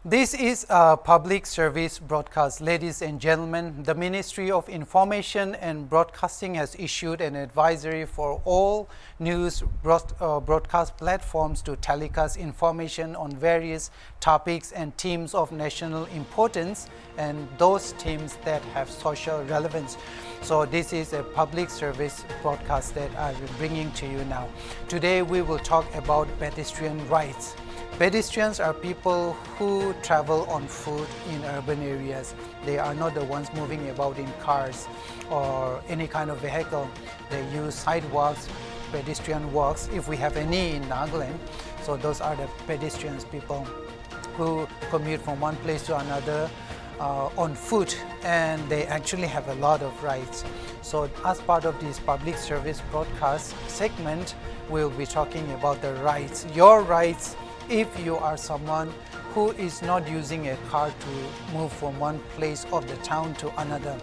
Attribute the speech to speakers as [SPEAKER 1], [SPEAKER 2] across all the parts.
[SPEAKER 1] This is a public service broadcast. Ladies and gentlemen, the Ministry of Information and Broadcasting has issued an advisory for all news broadcast platforms to telecast information on various topics and themes of national importance and those themes that have social relevance. So this is a public service broadcast that I will be bringing to you now. Today we will talk about pedestrian rights. Pedestrians are people who travel on foot in urban areas. They are not the ones moving about in cars or any kind of vehicle. They use sidewalks, pedestrian walks, if we have any in Nagaland. So those are the pedestrians, people who commute from one place to another on foot, and they actually have a lot of rights. So as part of this public service broadcast segment, we'll be talking about the rights, your rights, if you are someone who is not using a car to move from one place of the town to another.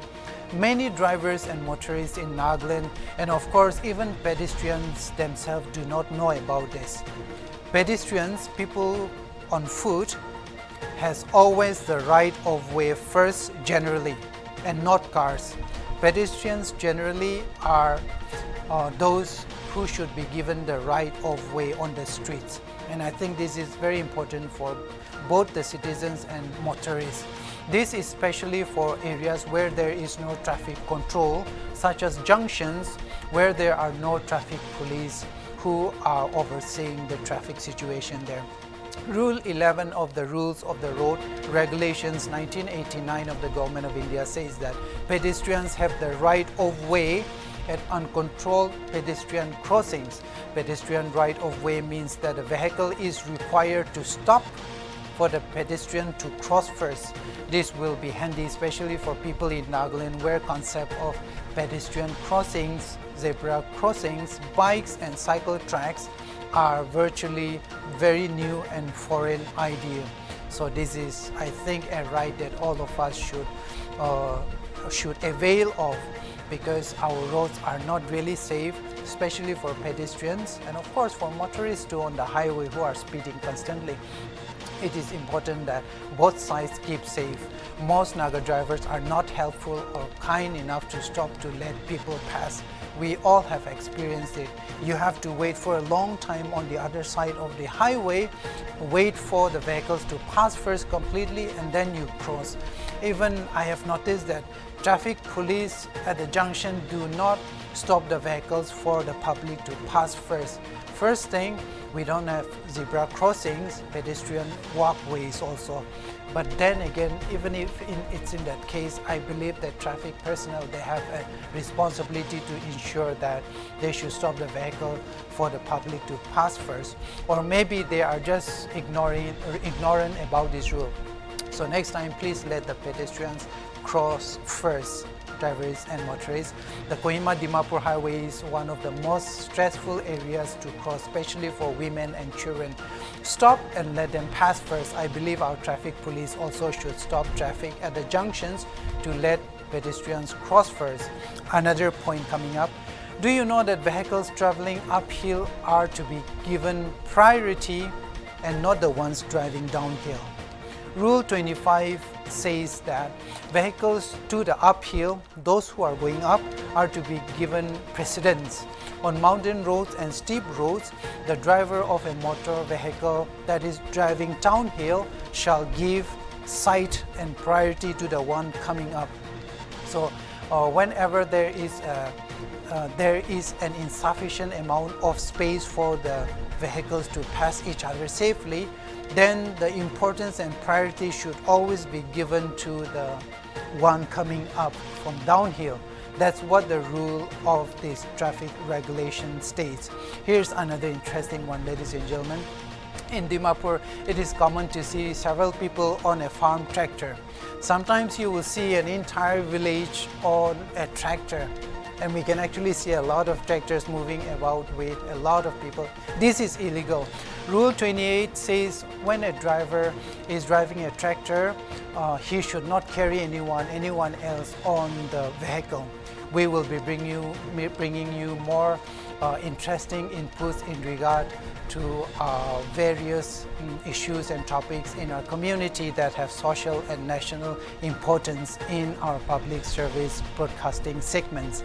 [SPEAKER 1] Many drivers and motorists in Nagaland, and of course even pedestrians themselves, do not know about this. Pedestrians, people on foot, has always the right of way first generally, and not cars. Pedestrians generally are those who should be given the right of way on the streets. And I think this is very important for both the citizens and motorists. This is especially for areas where there is no traffic control, such as junctions where there are no traffic police who are overseeing the traffic situation there. Rule 11 of the Rules of the Road Regulations 1989 of the Government of India says that pedestrians have the right of way at uncontrolled pedestrian crossings. Pedestrian right of way means that a vehicle is required to stop for the pedestrian to cross first. This will be handy especially for people in Nagaland where concept of pedestrian crossings, zebra crossings, bikes and cycle tracks are virtually very new and foreign idea. So this is, I think, a right that all of us should avail of, because our roads are not really safe, especially for pedestrians and of course for motorists too on the highway who are speeding constantly. It is important that both sides keep safe. Most Naga drivers are not helpful or kind enough to stop to let people pass. We all have experienced it. You have to wait for a long time on the other side of the highway, wait for the vehicles to pass first completely, and then you cross. Even I have noticed that traffic police at the junction do not stop the vehicles for the public to pass first. First thing, we don't have zebra crossings, pedestrian walkways also. But then again, even if it's in that case, I believe that traffic personnel, they have a responsibility to ensure that they should stop the vehicle for the public to pass first. Or maybe they are just ignorant about this rule. So next time, please let the pedestrians cross first, drivers and motorists. The Kohima-Dimapur highway is one of the most stressful areas to cross, especially for women and children. Stop and let them pass first. I believe our traffic police also should stop traffic at the junctions to let pedestrians cross first. Another point coming up, do you know that vehicles traveling uphill are to be given priority and not the ones driving downhill? Rule 25 says that vehicles to the uphill, those who are going up, are to be given precedence. On mountain roads and steep roads, the driver of a motor vehicle that is driving downhill shall give sight and priority to the one coming up. So whenever there is an insufficient amount of space for the vehicles to pass each other safely, then the importance and priority should always be given to the one coming up from downhill. That's what the rule of this traffic regulation states. Here's another interesting one, ladies and gentlemen. In Dimapur, it is common to see several people on a farm tractor. Sometimes you will see an entire village on a tractor, and we can actually see a lot of tractors moving about with a lot of people. This is illegal. Rule 28 says when a driver is driving a tractor, he should not carry anyone else on the vehicle. We will be bringing you more interesting inputs in regard to various issues and topics in our community that have social and national importance in our public service broadcasting segments.